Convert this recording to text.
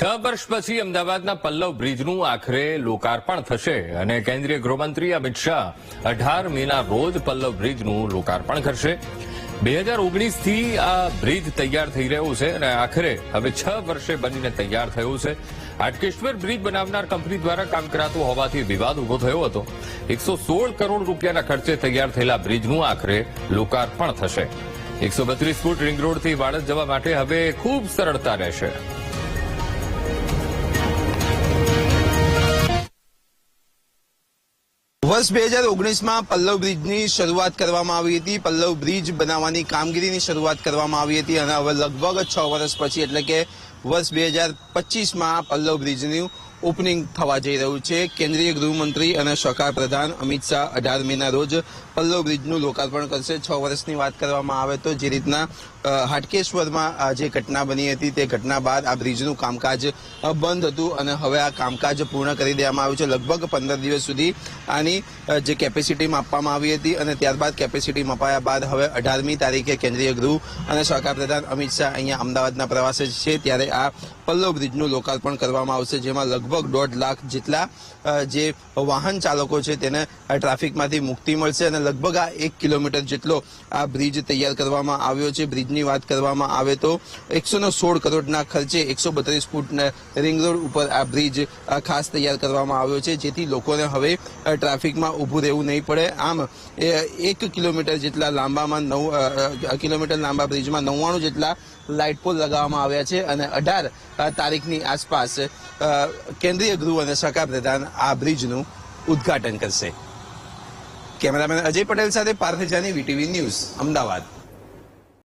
6 વર્ષ પછી અમદાવાદના પલ્લવ બ્રિજનું આખરે લોકાર્પણ થશે અને કેન્દ્રીય ગૃહમંત્રી અમિત શાહ 18 મેના રોજ પલ્લવ બ્રિજનું લોકાર્પણ કરશે। 2019થી આ બ્રિજ તૈયાર થઈ રહ્યું છે અને આખરે હવે 6 વર્ષે બનીને તૈયાર થયું છે। હાટકેશ્વર બ્રિજ બનાવનાર કંપની દ્વારા કામ કરાતું હોવાથી વિવાદ ઉભો થયો હતો। 116 કરોડ રૂપિયાના ખર્ચે તૈયાર થયેલા બ્રિજનું આખરે લોકાર્પણ થશે। 132 ફૂટ રિંગ રોડથી વાડજ જવા માટે હવે ખૂબ સરળતા રહેશે। વર્ષ 2019માં પલ્લવ બ્રિજની શરૂઆત કરવામાં આવી હતી। પલ્લવ બ્રિજ બનાવવાની કામગીરીની શરૂઆત કરવામાં આવી હતી અને હવે લગભગ 6 વર્ષ પછી એટલે કે વર્ષ 2025માં પલ્લવ બ્રિજનું ઓપનિંગ થવા જઈ રહ્યું છે। કેન્દ્રીય ગૃહમંત્રી અને સહકાર પ્રધાન અમિત શાહ 18 મેના રોજ પલ્લવ બ્રિજનું લોકાર્પણ કરશે। 6 વર્ષની વાત કરવામાં આવે તો જે રીતના હાટકેશ્વરમાં જે ઘટના બની હતી તે ઘટના બાદ આ બ્રિજનું કામકાજ બંધ હતું અને હવે આ કામકાજ પૂર્ણ કરી દેવામાં આવ્યું છે। લગભગ 15 દિવસ સુધી આની જે કેપેસિટી માપવામાં આવી હતી અને ત્યારબાદ કેપેસિટી મપાયા બાદ હવે 18મી તારીખે કેન્દ્રીય ગૃહ અને સહકાર પ્રધાન અમિત શાહ અહીંયા અમદાવાદના પ્રવાસે છે ત્યારે આ પલ્લવ બ્રિજનું લોકાર્પણ કરવામાં આવશે, જેમાં લગભગ 1.5 લાખ જેટલા જે વાહન ચાલકો છે તેને ટ્રાફિકમાંથી મુક્તિ મળશે અને લગભગ આ 1 કિલોમીટર જેટલો આ બ્રિજ તૈયાર કરવામાં આવ્યો છે। બ્રિજની વાત કરવામાં આવે તો 116 કરોડના ખર્ચે 132 ફૂટના રિંગ રોડ ઉપર આ બ્રિજ ખાસ તૈયાર કરવામાં આવ્યો છે, જેથી લોકોને હવે ટ્રાફિકમાં ઊભું રહેવું નહીં પડે। આમ 1 કિલોમીટર જેટલા લાંબામાં 9 કિલોમીટર લાંબા બ્રિજમાં 99 જેટલા લાઇટ પોલ લગાવવામાં આવ્યા છે અને 18 તારીખની આસપાસ કેન્દ્રીય ગૃહ અને સહકાર પ્રધાન આ બ્રિજનું ઉદ્ઘાટન કરશે। કેમેરામેન અજય પટેલ સાથે પાર્થ જાની, વીટીવી ન્યૂઝ, અમદાવાદ।